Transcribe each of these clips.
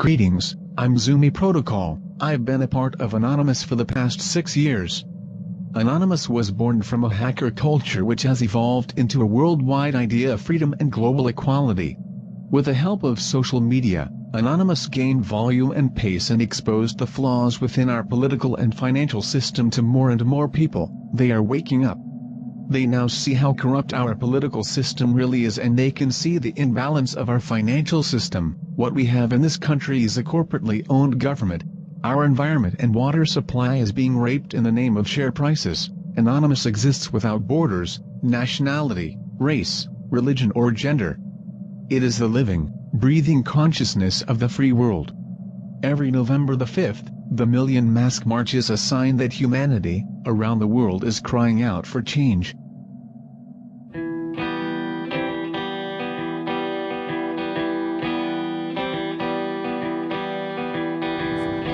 Greetings, I'm Zumi Protocol. I've been a part of Anonymous for the past 6 years. Anonymous was born from a hacker culture which has evolved into a worldwide idea of freedom and global equality. With the help of social media, Anonymous gained volume and pace and exposed the flaws within our political and financial system to more and more people. They are waking up. They now see how corrupt our political system really is, and they can see the imbalance of our financial system. What we have in this country is a corporately owned government. Our environment and water supply is being raped in the name of share prices. Anonymous exists without borders, nationality, race, religion or gender. It is the living, breathing consciousness of the free world. Every November the 5th, the Million Mask March is a sign that humanity, around the world, is crying out for change.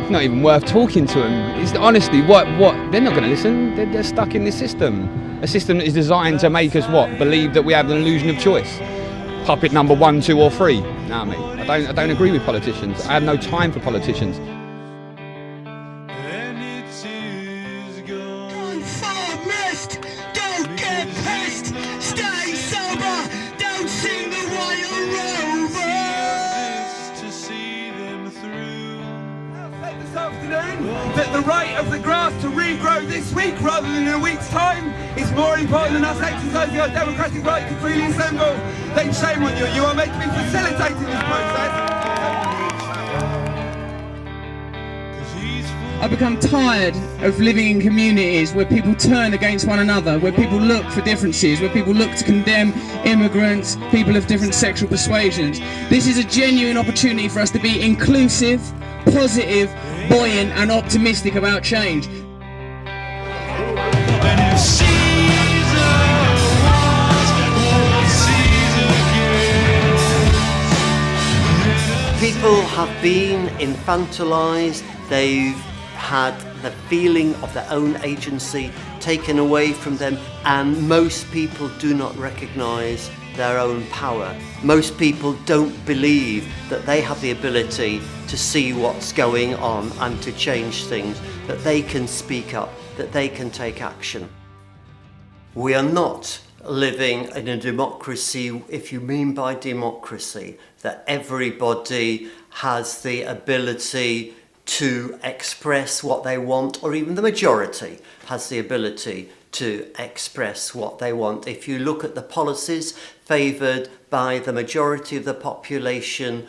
It's not even worth talking to them. It's honestly, what? They're not going to listen. They're stuck in this system. A system that is designed to make us believe that we have an illusion of choice. Puppet number 1, 2 or 3. Nah, mate. I don't agree with politicians. I have no time for politicians. Don't fall mist, don't get pissed, stay sober, don't sing the royal rovers. To see them through. I'll say this afternoon that the rate of the grass to regrow this week rather than in a week's time is more important than us exercising our democratic right to freely assemble. Then shame on you, you are meant to be facilitating this process. I've become tired of living in communities where people turn against one another, where people look for differences, where people look to condemn immigrants, people of different sexual persuasions. This is a genuine opportunity for us to be inclusive, positive, buoyant and optimistic about change. People have been infantilized, they've had the feeling of their own agency taken away from them, and most people do not recognize their own power. Most people don't believe that they have the ability to see what's going on and to change things, that they can speak up, that they can take action. We are not living in a democracy, if you mean by democracy that everybody has the ability to express what they want, or even the majority has the ability to express what they want. If you look at the policies favoured by the majority of the population,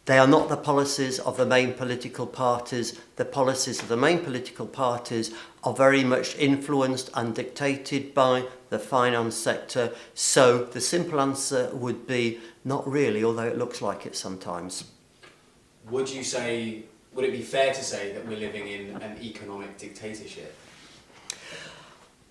they are not the policies of the main political parties. The policies of the main political parties are very much influenced and dictated by the finance sector. So the simple answer would be not really, although it looks like it sometimes. Would it be fair to say that we're living in an economic dictatorship?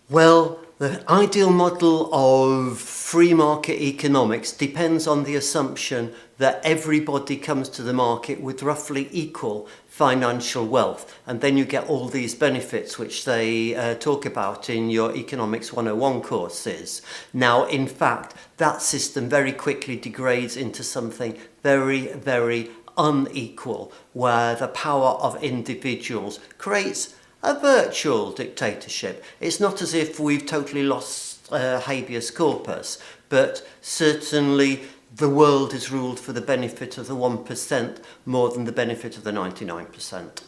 Well, the ideal model of free market economics depends on the assumption that everybody comes to the market with roughly equal financial wealth, and then you get all these benefits which they talk about in your Economics 101 courses. Now, in fact, that system very quickly degrades into something very, very unequal, where the power of individuals creates a virtual dictatorship. It's not as if we've totally lost habeas corpus, but certainly the world is ruled for the benefit of the 1% more than the benefit of the 99%.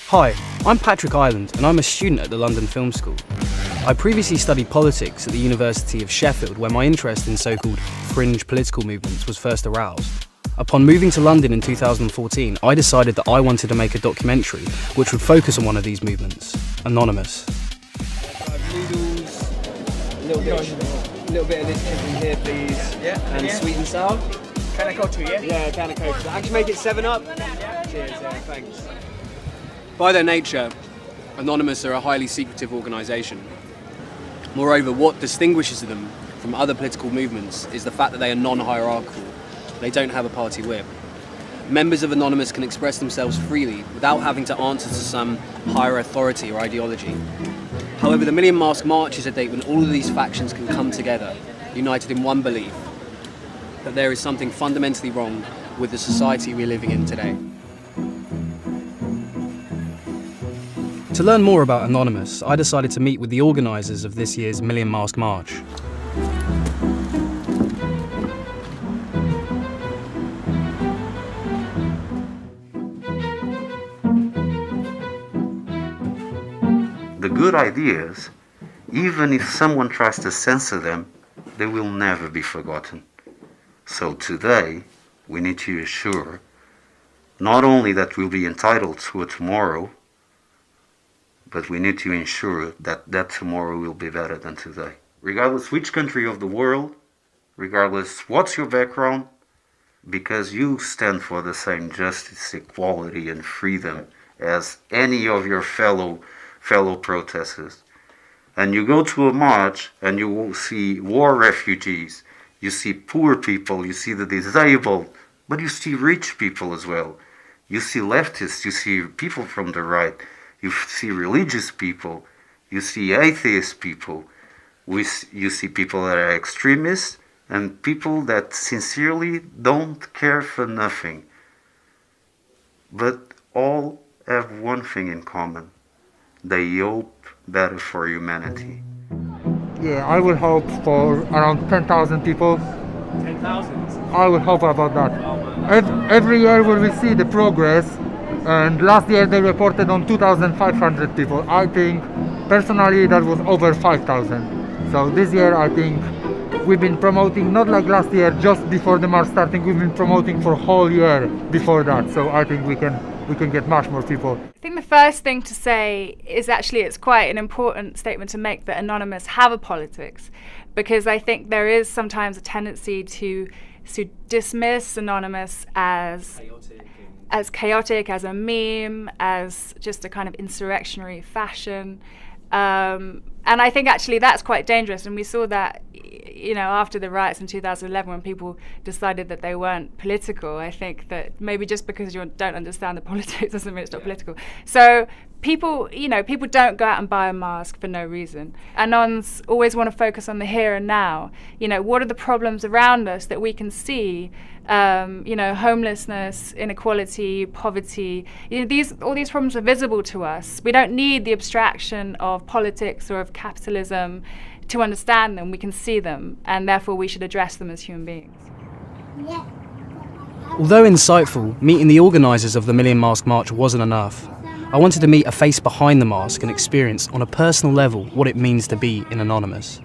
Hi, I'm Patrick Ireland and I'm a student at the London Film School. I previously studied politics at the University of Sheffield, where my interest in so-called fringe political movements was first aroused. Upon moving to London in 2014, I decided that I wanted to make a documentary which would focus on one of these movements, Anonymous. Noodles, a little bit of this chicken here, please. Yeah. And sweet and sour. Can I go to, yeah? Yeah, can of Coke. Actually make it 7-Up. Yeah. Cheers, yeah, thanks. By their nature, Anonymous are a highly secretive organisation. Moreover, what distinguishes them from other political movements is the fact that they are non-hierarchical. They don't have a party whip. members of Anonymous can express themselves freely without having to answer to some higher authority or ideology. However, the Million Mask March is a date when all of these factions can come together, united in one belief, that there is something fundamentally wrong with the society we're living in today. To learn more about Anonymous, I decided to meet with the organisers of this year's Million Mask March. The good ideas, even if someone tries to censor them, they will never be forgotten. So today, we need to assure not only that we'll be entitled to a tomorrow, but we need to ensure that that tomorrow will be better than today. Regardless which country of the world, regardless what's your background, because you stand for the same justice, equality, and freedom as any of your fellow protesters. And you go to a march and you will see war refugees, you see poor people, you see the disabled, but you see rich people as well. You see leftists, you see people from the right, you see religious people, you see atheist people, you see people that are extremists, and people that sincerely don't care for nothing. But all have one thing in common. They hope better for humanity. Yeah, I would hope for around 10,000 people. 10,000? I would hope about that. Every year we will see the progress, and last year they reported on 2,500 people. I think, personally, that was over 5,000. So this year I think we've been promoting, not like last year, just before the march starting, we've been promoting for a whole year before that. So I think we can get much more people. I think the first thing to say is actually it's quite an important statement to make that Anonymous have a politics, because I think there is sometimes a tendency to dismiss Anonymous as chaotic, as a meme, as just a kind of insurrectionary fashion. And I think actually that's quite dangerous, and we saw that, you know, after the riots in 2011 when people decided that they weren't political. I think that maybe just because you don't understand the politics doesn't mean it's not political. So people don't go out and buy a mask for no reason. Anons always want to focus on the here and now. You know, what are the problems around us that we can see? Homelessness, inequality, poverty. You know, all these problems are visible to us. We don't need the abstraction of politics or of capitalism to understand them. We can see them, and therefore we should address them as human beings. Although insightful, meeting the organisers of the Million Mask March wasn't enough. I wanted to meet a face behind the mask and experience on a personal level what it means to be in Anonymous.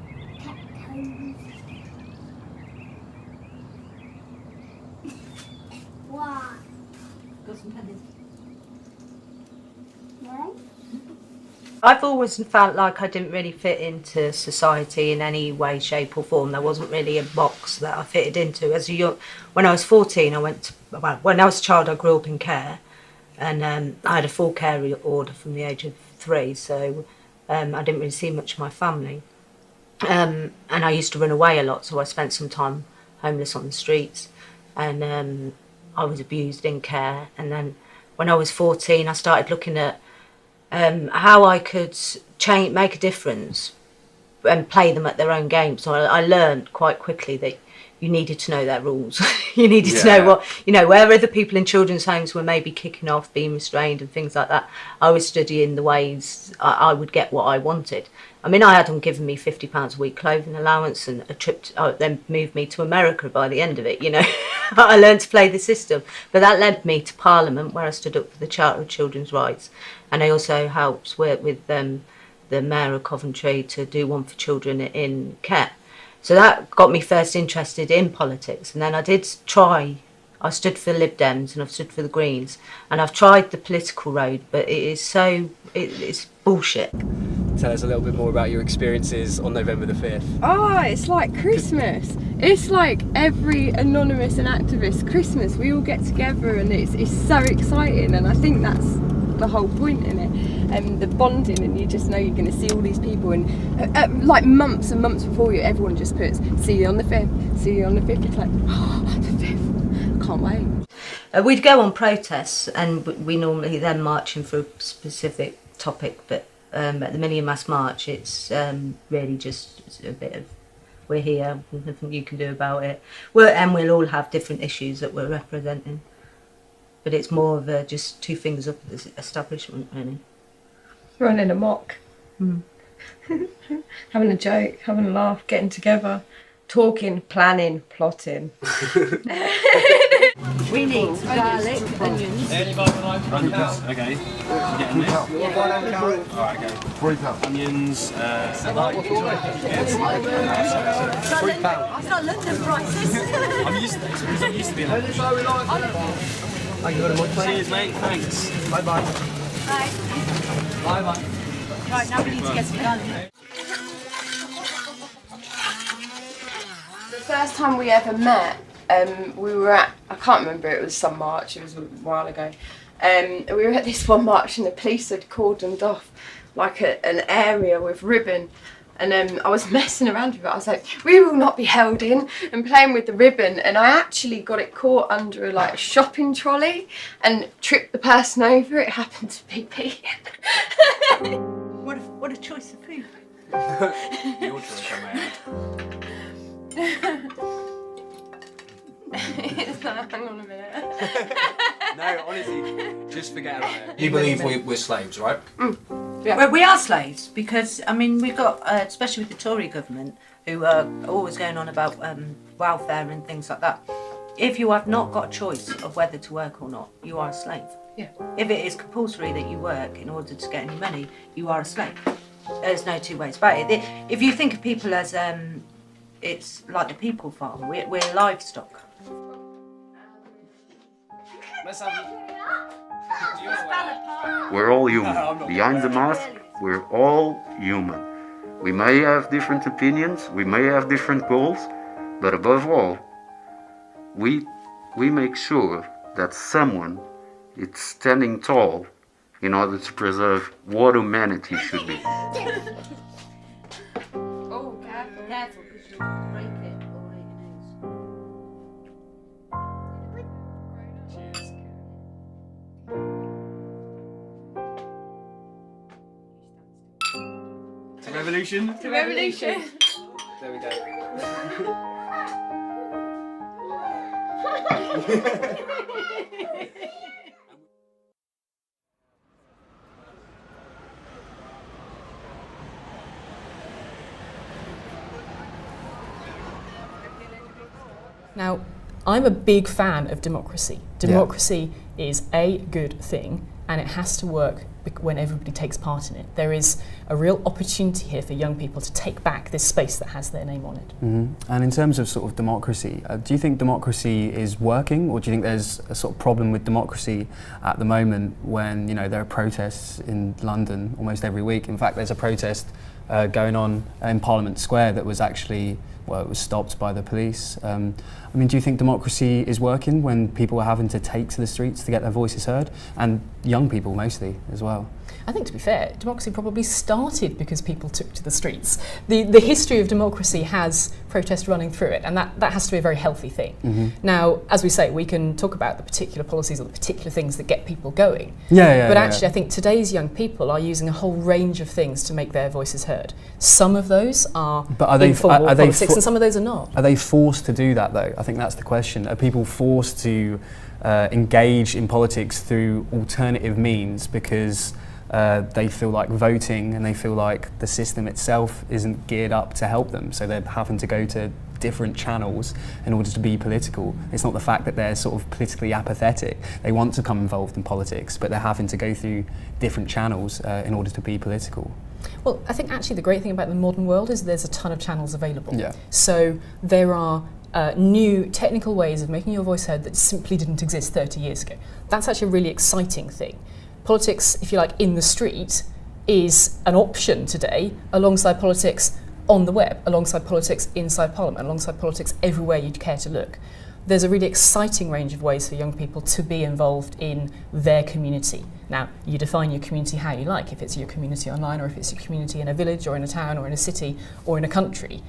I've always felt like I didn't really fit into society in any way, shape or form. There wasn't really a box that I fitted into. When I was 14, when I was a child, I grew up in care, and I had a full care order from the age of 3, so I didn't really see much of my family. And I used to run away a lot, so I spent some time homeless on the streets, and I was abused in care. And then when I was 14, I started looking at how I could make a difference and play them at their own game. So I learned quite quickly that you needed to know their rules. You needed to know where other people in children's homes were maybe kicking off, being restrained and things like that. I was studying the ways I would get what I wanted. I mean, I had them giving me £50 a week clothing allowance and a trip then moved me to America by the end of it, you know. I learned to play the system. But that led me to Parliament, where I stood up for the Charter of Children's Rights. And I also helped work with the Mayor of Coventry to do one for children in care. So that got me first interested in politics. And then I stood for the Lib Dems and I've stood for the Greens. And I've tried the political road, but it's bullshit. Tell us a little bit more about your experiences on November the 5th. Oh, it's like Christmas. It's like every Anonymous and activist Christmas. We all get together and it's so exciting, and I think that's the whole point in it. And the bonding, and you just know you're going to see all these people, and like months and months before you, everyone just puts, see you on the 5th, see you on the 5th. It's like, oh, the 5th, I can't wait. We'd go on protests, and we normally then marching for a specific topic, but at the Million Mass March, it's really just a bit of, we're here, there's nothing you can do about it. And we'll all have different issues that we're representing. But it's more of just two fingers up at the establishment, really. Running amok. Having a joke, having a laugh, getting together, talking, planning, plotting. We need garlic, onions. Okay. Getting this? Alright, okay. £3. Onions, £3. I've got London prices. I'm used to this because I'm used to being London. Thank you very much, mate. Cheers, mate. Thanks. Bye-bye. Bye. Bye-bye. Right, now we need to get some garlic. The first time we ever met, we were at, I can't remember, it was some march, it was a while ago. We were at this one march and the police had cordoned off like an area with ribbon, and I was messing around with it. I was like, we will not be held in, and playing with the ribbon, and I actually got it caught under a shopping trolley and tripped the person over. It happened to be me. What a choice of food. Your choice, I It's like, hang on a minute. No, honestly, just forget about it. You believe we're slaves, right? Yeah. Well, we are slaves because, I mean, we've got, especially with the Tory government, who are always going on about welfare and things like that. If you have not got a choice of whether to work or not, you are a slave. Yeah. If it is compulsory that you work in order to get any money, you are a slave. There's no two ways about it. If you think of people as, it's like the people farm, we're livestock. Let's have We're all human. Behind the mask, we're all human. We may have different opinions, we may have different goals, but above all, we make sure that someone is standing tall in order to preserve what humanity should be. Oh, careful. Careful, because you'll break it or break your nose. To revolution? To revolution. There we go. Now, I'm a big fan of democracy. Democracy is a good thing, and it has to work when everybody takes part in it. There is a real opportunity here for young people to take back this space that has their name on it. Mm-hmm. And in terms of sort of democracy, do you think democracy is working, or do you think there's a sort of problem with democracy at the moment when, you know, there are protests in London almost every week? In fact, there's a protest going on in Parliament Square that was actually, well, it was stopped by the police. I mean, do you think democracy is working when people are having to take to the streets to get their voices heard? And young people mostly as well. I think, to be fair, democracy probably started because people took to the streets. The history of democracy has protest running through it, and that has to be a very healthy thing. Mm-hmm. Now, as we say, we can talk about the particular policies or the particular things that get people going. But actually, I think today's young people are using a whole range of things to make their voices heard. Some of those are informal politics, and some of those are not. Are they forced to do that, though? I think that's the question. Are people forced to engage in politics through alternative means because they feel like voting and they feel like the system itself isn't geared up to help them, so they're having to go to different channels in order to be political? It's not the fact that they're sort of politically apathetic. They want to come involved in politics, but they're having to go through different channels in order to be political. Well, I think actually the great thing about the modern world is there's a ton of channels available. Yeah. So there are new technical ways of making your voice heard that simply didn't exist 30 years ago. That's actually a really exciting thing. Politics, if you like, in the street is an option today alongside politics on the web, alongside politics inside Parliament, alongside politics everywhere you'd care to look. There's a really exciting range of ways for young people to be involved in their community. Now, you define your community how you like, if it's your community online or if it's your community in a village or in a town or in a city or in a country.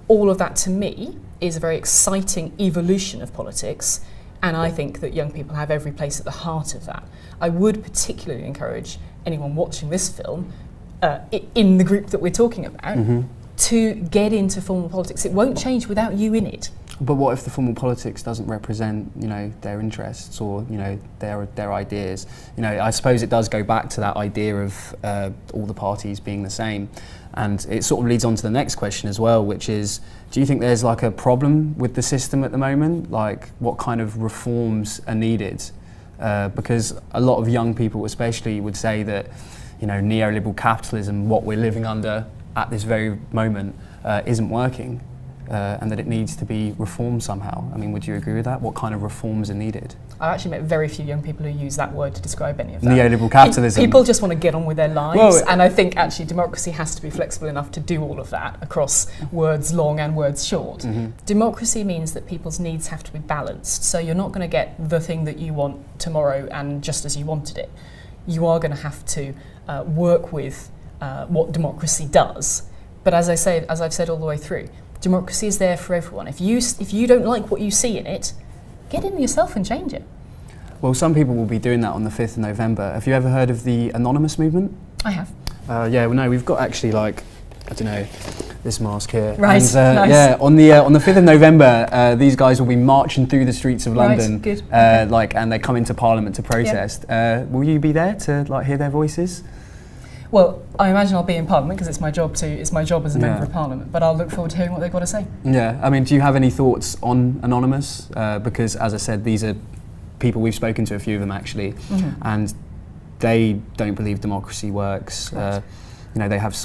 All of that, to me, is a very exciting evolution of politics, And I think that young people have every place at the heart of that. I would particularly encourage anyone watching this film, in the group that we're talking about, to get into formal politics. It won't change without you in it. But what if the formal politics doesn't represent, their interests or, their ideas? I suppose it does go back to that idea of all the parties being the same. And it sort of leads on to the next question as well, which is, do you think there's like a problem with the system at the moment? Like, what kind of reforms are needed? Because a lot of young people especially would say that, neoliberal capitalism, what we're living under at this very moment, isn't working. And that it needs to be reformed somehow. I mean, would you agree with that? What kind of reforms are needed? I've actually met very few young people who use that word to describe any of that. Neoliberal capitalism. People just want to get on with their lives, and I think actually democracy has to be flexible enough to do all of that across words long and words short. Democracy means that people's needs have to be balanced, so you're not going to get the thing that you want tomorrow and just as you wanted it. You are going to have to work with what democracy does. But as I've said all the way through, democracy is there for everyone. If you don't like what you see in it, get in yourself and change it. Well, some people will be doing that on the 5th of November. Have you ever heard of the Anonymous movement? I have. We've got actually this mask here. Right, and, nice. Yeah, on the 5th of November, these guys will be marching through the streets of London. Right, good. And they come into Parliament to protest. Yep. Will you be there to hear their voices? Well, I imagine I'll be in Parliament because it's my job as a member of Parliament, but I'll look forward to hearing what they've got to say. Yeah, I mean, do you have any thoughts on Anonymous? Because, as I said, these are people, we've spoken to a few of them actually, and they don't believe democracy works. Right. They have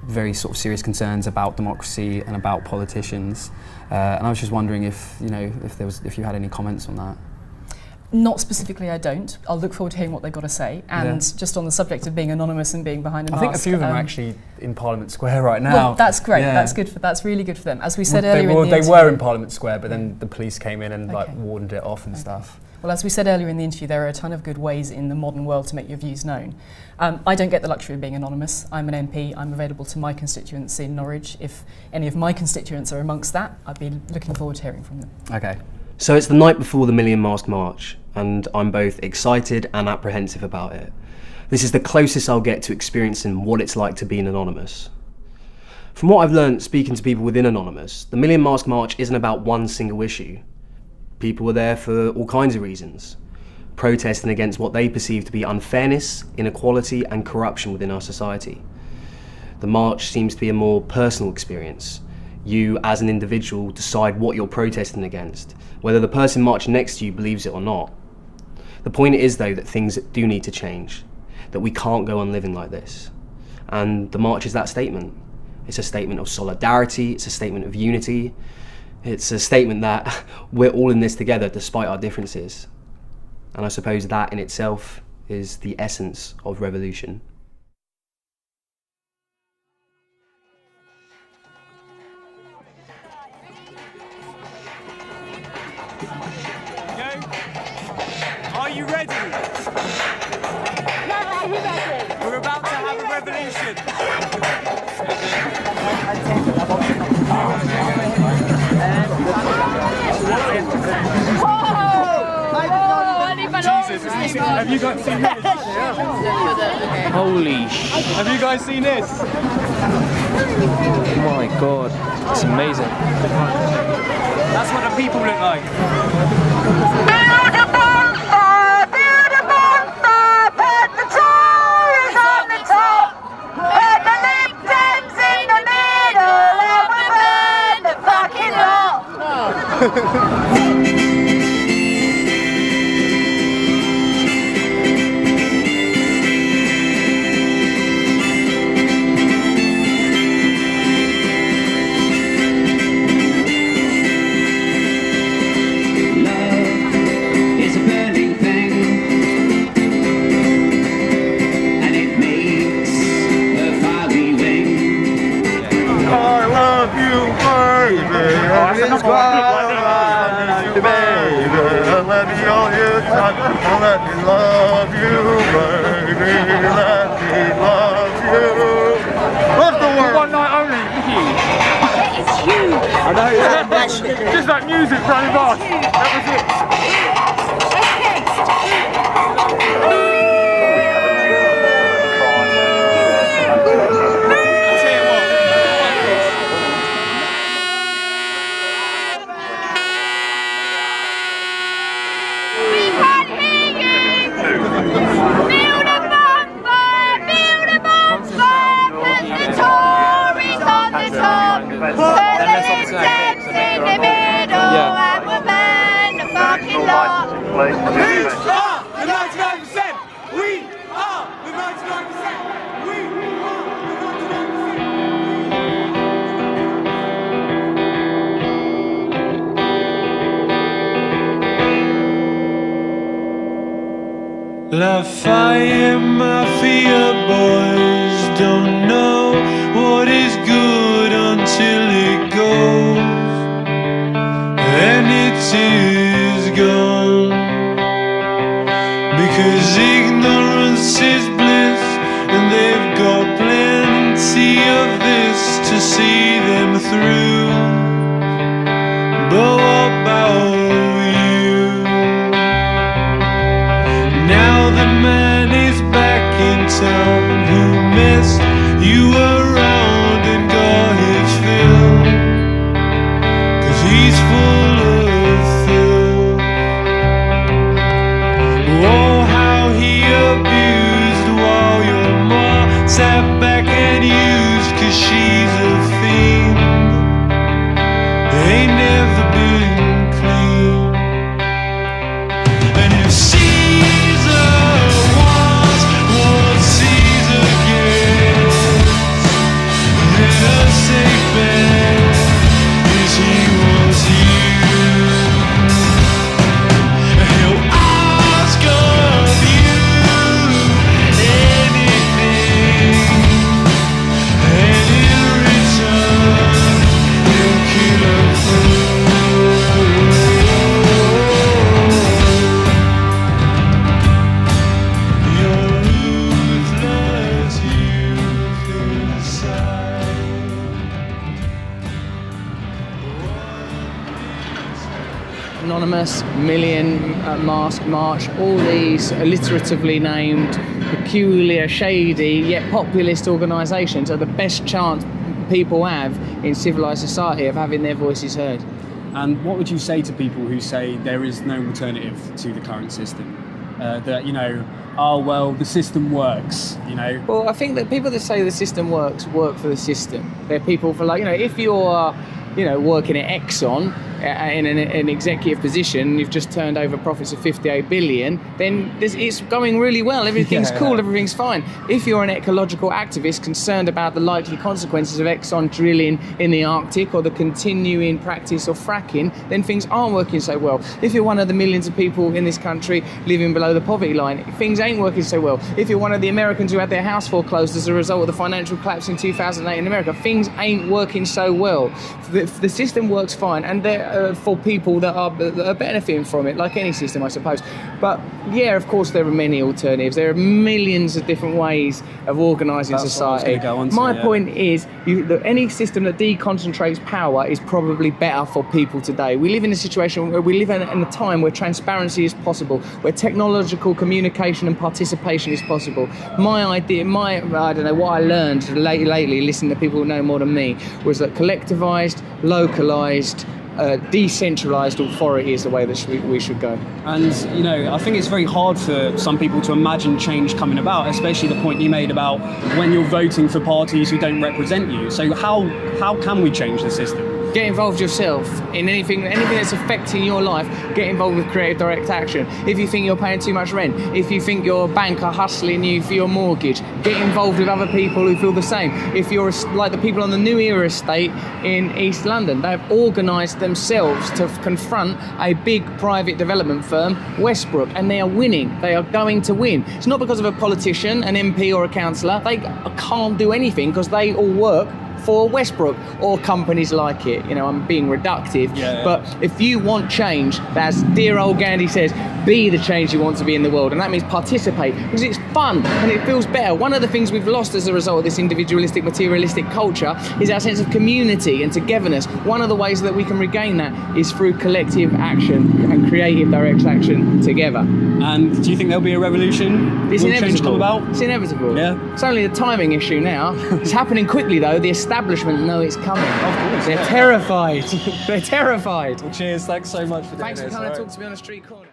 very serious concerns about democracy and about politicians. And I was just wondering if you had any comments on that. Not specifically, I don't. I'll look forward to hearing what they've got to say. And just on the subject of being anonymous and being behind a mask, I think a few of them are actually in Parliament Square right now. Well, that's great. Yeah. That's really good for them. As we said earlier in the interview, interview, they were in Parliament Square, but then the police came in and warded it off and stuff. Well, as we said earlier in the interview, there are a ton of good ways in the modern world to make your views known. I don't get the luxury of being anonymous. I'm an MP. I'm available to my constituents in Norwich. If any of my constituents are amongst that, I'd be looking forward to hearing from them. Okay. So it's the night before the Million Mask March, and I'm both excited and apprehensive about it. This is the closest I'll get to experiencing what it's like to be an Anonymous. From what I've learned speaking to people within Anonymous, the Million Mask March isn't about one single issue. People were there for all kinds of reasons, protesting against what they perceive to be unfairness, inequality and corruption within our society. The march seems to be a more personal experience. You, as an individual, decide what you're protesting against, whether the person marching next to you believes it or not. The point is, though, that things do need to change, that we can't go on living like this. And the march is that statement. It's a statement of solidarity, it's a statement of unity, it's a statement that we're all in this together despite our differences. And I suppose that in itself is the essence of revolution. Are you ready? We're about to have a revolution. Jesus, have you guys seen this? Holy sh! Have you guys seen this? Oh my god, it's amazing. That's what the people look like. Let me love you, baby. Let me love you. What's the word? One night only. It's huge. I know. Yeah. Just like music running past. That was it. place. We are the 99%! We are the 99%! We are La fire mafia boys don't know what is good until it goes, and it is gone. Because ignorance is bliss, and they've got plenty of this to see them through. But what about you? Now the man is back in town who messed you around and got his fill, 'cause he's full of filth. Oh, how he abused while your ma sat back and used, 'cause she's a fiend, ain't never been clean. And if Caesar wants what Caesar gets, then a safe bet is he wants you. He'll ask of you anything, and in return he'll kill a fool. You're ruthless, youth inside. Anonymous, Million Mask March, all these alliteratively named, peculiar, shady, yet populist organisations are the best chance people have in civilised society of having their voices heard. And what would you say to people who say there is no alternative to the current system? That, you know, oh, well, the system works, you know? Well, I think that people that say the system works work for the system. They're people for, like, you know, if you're, you know, working at Exxon in an executive position, you've just turned over profits of 58 billion, then it's going really well, everything's cool, everything's fine. If you're an ecological activist concerned about the likely consequences of Exxon drilling in the Arctic or the continuing practice of fracking, then things aren't working so well. If you're one of the millions of people in this country living below the poverty line, things ain't working so well. If you're one of the Americans who had their house foreclosed as a result of the financial collapse in 2008 in America, things ain't working so well. The system works fine, and for people that are benefiting from it, like any system, I suppose. But yeah, of course, there are many alternatives. There are millions of different ways of organising society. My point is, that any system that deconcentrates power is probably better for people today. We live in a situation where we live in a time where transparency is possible, where technological communication and participation is possible. My idea, I don't know, what I learned lately, listening to people who know more than me, was that collectivised, localised, decentralised authority is the way that we should go. And, you know, I think it's very hard for some people to imagine change coming about, especially the point you made about when you're voting for parties who don't represent you. So how can we change the system? Get involved yourself in anything that's affecting your life. Get involved with creative direct action. If you think you're paying too much rent, if you think your bank are hustling you for your mortgage, get involved with other people who feel the same. If you're like the people on the New Era estate in East London, they've organised themselves to confront a big private development firm, Westbrook, and they are winning. They are going to win. It's not because of a politician, an MP or a councillor. They can't do anything because they all work for Westbrook or companies like it. You know, I'm being reductive, but if you want change, as dear old Gandhi says, be the change you want to be in the world, and that means participate, because it's fun and it feels better. One of the things we've lost as a result of this individualistic, materialistic culture is our sense of community and togetherness. One of the ways that we can regain that is through collective action and creative direct action together. And do you think there'll be a revolution? It's Will inevitable. change come about? It's inevitable. Yeah. It's only a timing issue now. It's happening quickly though. The establishment know it's coming. Of course. They're terrified. They're terrified. Well, cheers. Thanks so much for doing Thanks for this. coming to talk to me on a street corner.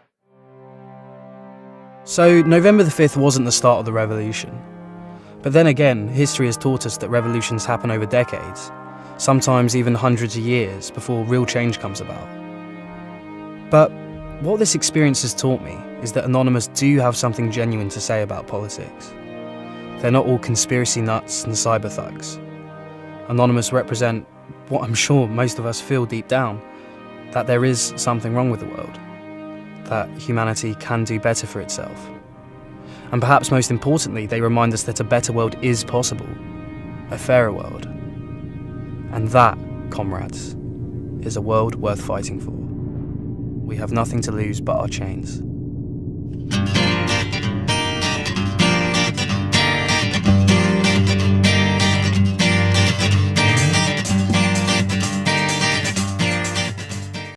So November the 5th wasn't the start of the revolution. But then again, history has taught us that revolutions happen over decades, sometimes even hundreds of years before real change comes about. But What this experience has taught me is that Anonymous do have something genuine to say about politics. They're not all conspiracy nuts and cyber thugs. Anonymous represent what I'm sure most of us feel deep down, that there is something wrong with the world, that humanity can do better for itself. And perhaps most importantly, they remind us that a better world is possible, a fairer world. And that, comrades, is a world worth fighting for. We have nothing to lose but our chains.